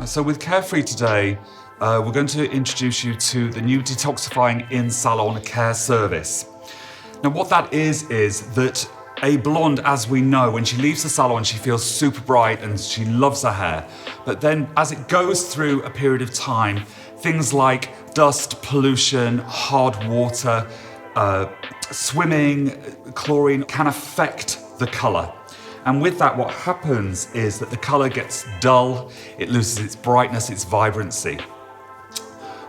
So with Carefree today, we're going to introduce you to the new detoxifying In-Salon care service. Now what that is that a blonde, as we know, when she leaves the salon, she feels super bright and she loves her hair. But then as it goes through a period of time, things like dust, pollution, hard water, swimming, chlorine can affect the color. And with that, what happens is that the color gets dull, it loses its brightness, its vibrancy.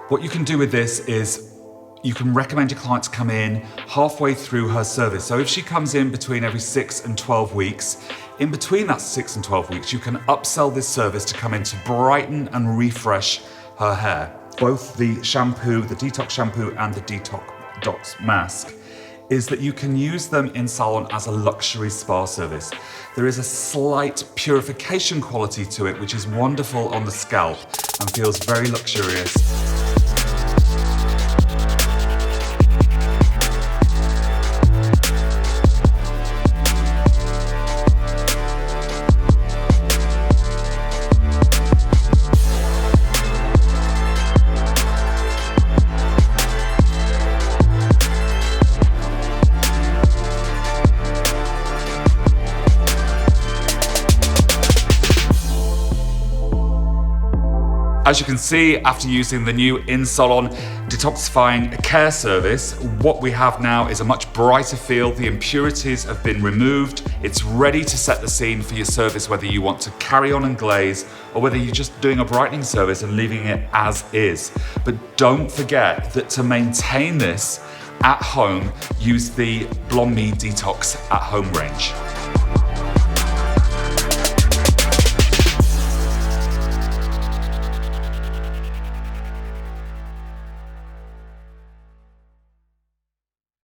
What you can do with this is you can recommend your client to come in halfway through her service. So if she comes in between every 6 and 12 weeks, in between that 6 and 12 weeks, you can upsell this service to come in to brighten and refresh her hair. Both the shampoo, the detox shampoo and the detox mask, is that you can use them in salon as a luxury spa service. There is a slight purification quality to it, which is wonderful on the scalp and feels very luxurious. As you can see, after using the new In-Salon detoxifying care service, what we have now is a much brighter feel. The impurities have been removed. It's ready to set the scene for your service, whether you want to carry on and glaze or whether you're just doing a brightening service and leaving it as is. But don't forget that to maintain this at home, use the BLONDME Detox at Home range.